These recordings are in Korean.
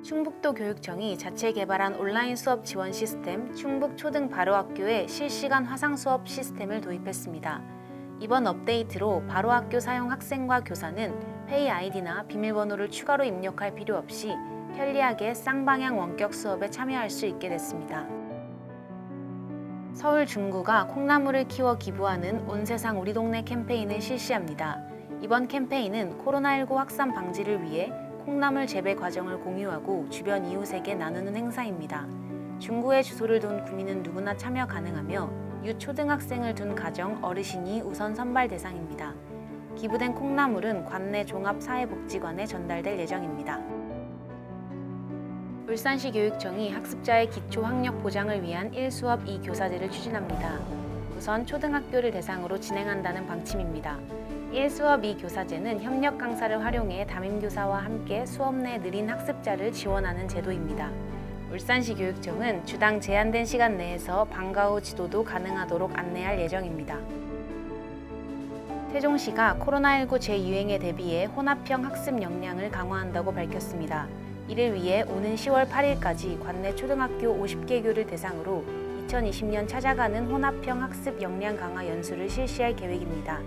충북도 교육청이 자체 개발한 온라인 수업 지원 시스템 충북 초등 바로학교에 실시간 화상 수업 시스템을 도입했습니다. 이번 업데이트로 바로학교 사용 학생과 교사는 회의 아이디나 비밀번호를 추가로 입력할 필요 없이 편리하게 쌍방향 원격 수업에 참여할 수 있게 됐습니다. 서울 중구가 콩나물을 키워 기부하는 온 세상 우리 동네 캠페인을 실시합니다. 이번 캠페인은 코로나19 확산 방지를 위해 콩나물 재배 과정을 공유하고 주변 이웃에게 나누는 행사입니다. 중구에 주소를 둔 구민은 누구나 참여 가능하며 유초등학생을 둔 가정, 어르신이 우선 선발 대상입니다. 기부된 콩나물은 관내 종합사회복지관에 전달될 예정입니다. 울산시 교육청이 학습자의 기초 학력 보장을 위한 1수업 2교사제를 추진합니다. 우선 초등학교를 대상으로 진행한다는 방침입니다. 1수업 2교사제는 협력 강사를 활용해 담임교사와 함께 수업 내 느린 학습자를 지원하는 제도입니다. 울산시 교육청은 주당 제한된 시간 내에서 방과 후 지도도 가능하도록 안내할 예정입니다. 세종시가 코로나19 재유행에 대비해 혼합형 학습 역량을 강화한다고 밝혔습니다. 이를 위해 오는 10월 8일까지 관내 초등학교 50개 교를 대상으로 2020년 찾아가는 혼합형 학습 역량 강화 연수를 실시할 계획입니다.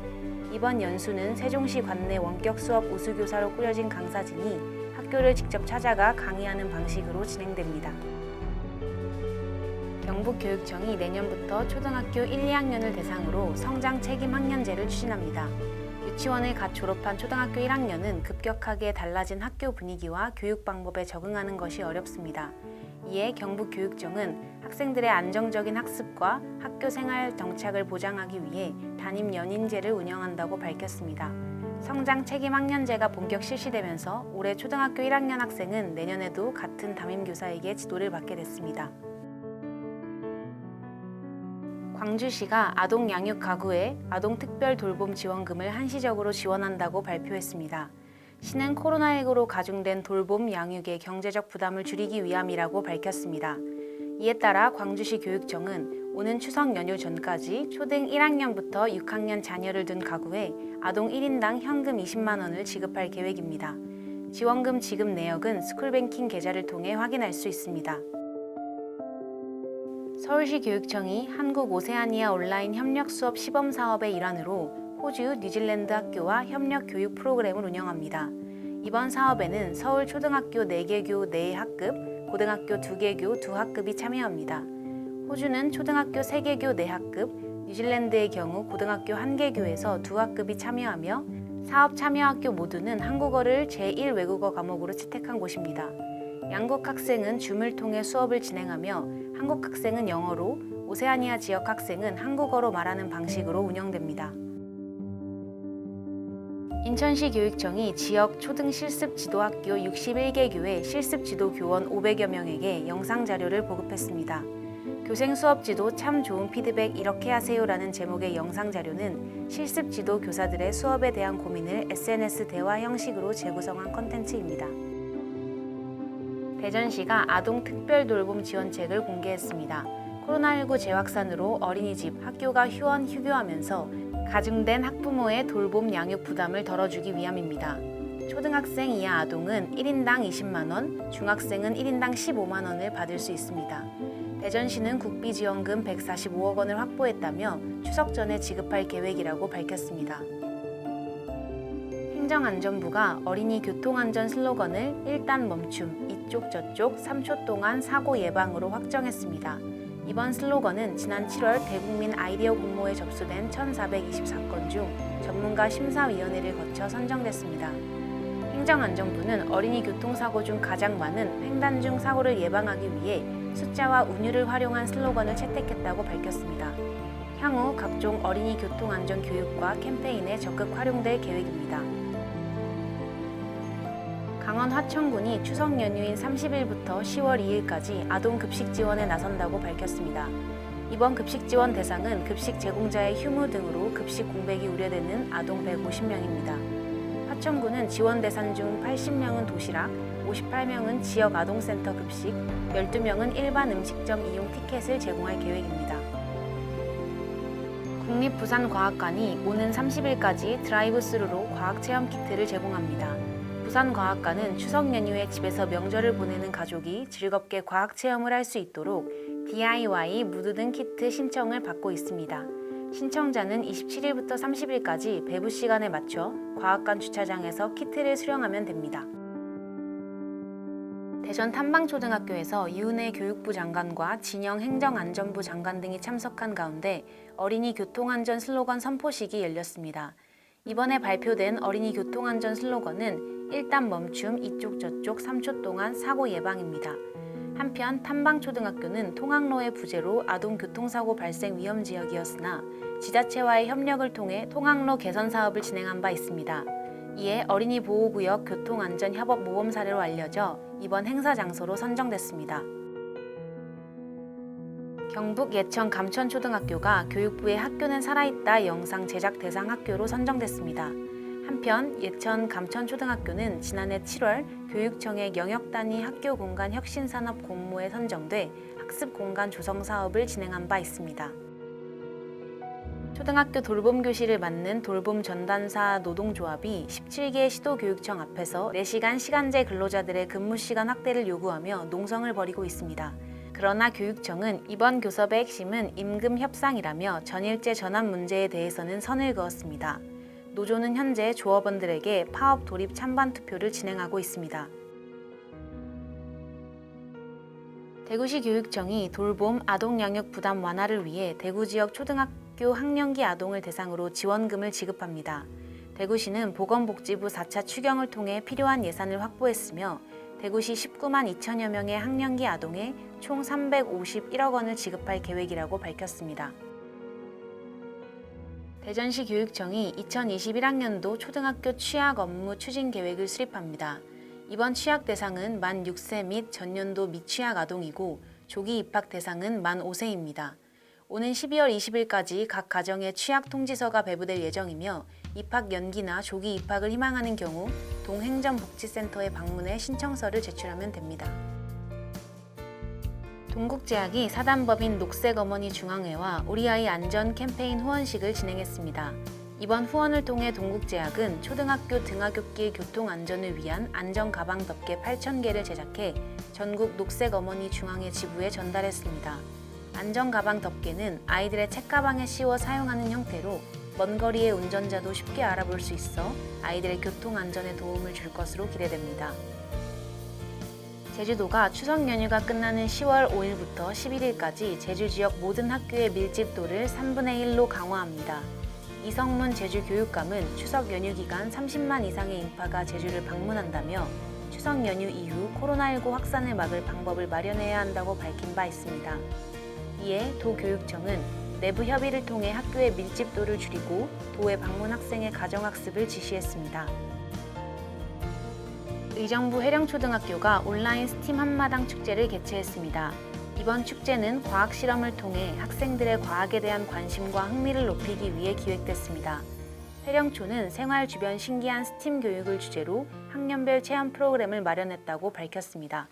이번 연수는 세종시 관내 원격 수업 우수교사로 꾸려진 강사진이 학교를 직접 찾아가 강의하는 방식으로 진행됩니다. 경북교육청이 내년부터 초등학교 1, 2학년을 대상으로 성장 책임 학년제를 추진합니다. 유치원을 갓 졸업한 초등학교 1학년은 급격하게 달라진 학교 분위기와 교육 방법에 적응하는 것이 어렵습니다. 이에 경북교육청은 학생들의 안정적인 학습과 학교 생활 정착을 보장하기 위해 담임 연인제를 운영한다고 밝혔습니다. 성장 책임 학년제가 본격 실시되면서 올해 초등학교 1학년 학생은 내년에도 같은 담임교사에게 지도를 받게 됐습니다. 광주시가 아동 양육 가구에 아동 특별 돌봄 지원금을 한시적으로 지원한다고 발표했습니다. 시는 코로나19로 가중된 돌봄 양육의 경제적 부담을 줄이기 위함이라고 밝혔습니다. 이에 따라 광주시 교육청은 오는 추석 연휴 전까지 초등 1학년부터 6학년 자녀를 둔 가구에 아동 1인당 현금 20만 원을 지급할 계획입니다. 지원금 지급 내역은 스쿨뱅킹 계좌를 통해 확인할 수 있습니다. 서울시 교육청이 한국 오세아니아 온라인 협력 수업 시범 사업의 일환으로 호주, 뉴질랜드 학교와 협력 교육 프로그램을 운영합니다. 이번 사업에는 서울 초등학교 4개 교 4학급, 고등학교 2개 교 2학급이 참여합니다. 호주는 초등학교 3개 교 4학급, 뉴질랜드의 경우 고등학교 1개 교에서 2학급이 참여하며 사업 참여 학교 모두는 한국어를 제1 외국어 과목으로 채택한 곳입니다. 양국 학생은 줌을 통해 수업을 진행하며 한국 학생은 영어로, 오세아니아 지역 학생은 한국어로 말하는 방식으로 운영됩니다. 인천시 교육청이 지역 초등 실습 지도학교 61개 교의 실습 지도 교원 500여 명에게 영상 자료를 보급했습니다. 교생 수업 지도 참 좋은 피드백 이렇게 하세요라는 제목의 영상 자료는 실습 지도 교사들의 수업에 대한 고민을 SNS 대화 형식으로 재구성한 콘텐츠입니다. 대전시가 아동 특별 돌봄 지원책을 공개했습니다. 코로나19 재확산으로 어린이집, 학교가 휴원, 휴교하면서 가중된 학부모의 돌봄 양육 부담을 덜어주기 위함입니다. 초등학생 이하 아동은 1인당 20만 원, 중학생은 1인당 15만 원을 받을 수 있습니다. 대전시는 국비지원금 145억 원을 확보했다며 추석 전에 지급할 계획이라고 밝혔습니다. 행정안전부가 어린이 교통안전 슬로건을 일단 멈춤, 이쪽 저쪽 3초 동안 사고 예방으로 확정했습니다. 이번 슬로건은 지난 7월 대국민 아이디어 공모에 접수된 1,424건 중 전문가 심사위원회를 거쳐 선정됐습니다. 행정안전부는 어린이 교통사고 중 가장 많은 횡단 중 사고를 예방하기 위해 숫자와 운율을 활용한 슬로건을 채택했다고 밝혔습니다. 향후 각종 어린이 교통안전 교육과 캠페인에 적극 활용될 계획입니다. 강원 화천군이 추석 연휴인 30일부터 10월 2일까지 아동 급식 지원에 나선다고 밝혔습니다. 이번 급식 지원 대상은 급식 제공자의 휴무 등으로 급식 공백이 우려되는 아동 150명입니다. 화천군은 지원 대상 중 80명은 도시락, 58명은 지역 아동센터 급식, 12명은 일반 음식점 이용 티켓을 제공할 계획입니다. 국립부산과학관이 오는 30일까지 드라이브스루로 과학체험 키트를 제공합니다. 부산과학관은 추석 연휴에 집에서 명절을 보내는 가족이 즐겁게 과학 체험을 할 수 있도록 DIY 무드 등 키트 신청을 받고 있습니다. 신청자는 27일부터 30일까지 배부 시간에 맞춰 과학관 주차장에서 키트를 수령하면 됩니다. 대전 탐방초등학교에서 이은혜 교육부 장관과 진영 행정안전부 장관 등이 참석한 가운데 어린이 교통안전 슬로건 선포식이 열렸습니다. 이번에 발표된 어린이 교통안전 슬로건은 일단 멈춤, 이쪽 저쪽 3초 동안 사고 예방입니다. 한편 탐방초등학교는 통학로의 부재로 아동 교통사고 발생 위험 지역이었으나 지자체와의 협력을 통해 통학로 개선 사업을 진행한 바 있습니다. 이에 어린이 보호구역 교통안전 협업 모범 사례로 알려져 이번 행사 장소로 선정됐습니다. 경북 예천 감천초등학교가 교육부의 학교는 살아있다 영상 제작 대상 학교로 선정됐습니다. 한편 예천 감천초등학교는 지난해 7월 교육청의 영역 단위 학교 공간 혁신산업 공모에 선정돼 학습 공간 조성 사업을 진행한 바 있습니다. 초등학교 돌봄 교실을 맡는 돌봄 전담사 노동조합이 17개 시도교육청 앞에서 4시간 시간제 근로자들의 근무 시간 확대를 요구하며 농성을 벌이고 있습니다. 그러나 교육청은 이번 교섭의 핵심은 임금 협상이라며 전일제 전환 문제에 대해서는 선을 그었습니다. 노조는 현재 조합원들에게 파업 돌입 찬반 투표를 진행하고 있습니다. 대구시 교육청이 돌봄 아동 양육 부담 완화를 위해 대구 지역 초등학교 학령기 아동을 대상으로 지원금을 지급합니다. 대구시는 보건복지부 4차 추경을 통해 필요한 예산을 확보했으며 대구시 19만 2천여 명의 학령기 아동에 총 351억 원을 지급할 계획이라고 밝혔습니다. 대전시 교육청이 2021학년도 초등학교 취약 업무 추진 계획을 수립합니다. 이번 취약 대상은 만 6세 및 전년도 미취학 아동이고 조기 입학 대상은 만 5세입니다. 오는 12월 20일까지 각 가정에 취약 통지서가 배부될 예정이며 입학 연기나 조기 입학을 희망하는 경우 동행정복지센터에 방문해 신청서를 제출하면 됩니다. 동국제약이 사단법인 녹색어머니 중앙회와 우리 아이 안전 캠페인 후원식을 진행했습니다. 이번 후원을 통해 동국제약은 초등학교 등하굣길 교통안전을 위한 안전가방 덮개 8,000개를 제작해 전국 녹색어머니 중앙회 지부에 전달했습니다. 안전가방 덮개는 아이들의 책가방에 씌워 사용하는 형태로 먼 거리의 운전자도 쉽게 알아볼 수 있어 아이들의 교통안전에 도움을 줄 것으로 기대됩니다. 제주도가 추석 연휴가 끝나는 10월 5일부터 11일까지 제주 지역 모든 학교의 밀집도를 3분의 1로 강화합니다. 이성문 제주교육감은 추석 연휴 기간 30만 이상의 인파가 제주를 방문한다며 추석 연휴 이후 코로나19 확산을 막을 방법을 마련해야 한다고 밝힌 바 있습니다. 이에 도교육청은 내부 협의를 통해 학교의 밀집도를 줄이고 도에 방문 학생의 가정학습을 지시했습니다. 의정부 해령초등학교가 온라인 스팀 한마당 축제를 개최했습니다. 이번 축제는 과학 실험을 통해 학생들의 과학에 대한 관심과 흥미를 높이기 위해 기획됐습니다. 해령초는 생활 주변 신기한 스팀 교육을 주제로 학년별 체험 프로그램을 마련했다고 밝혔습니다.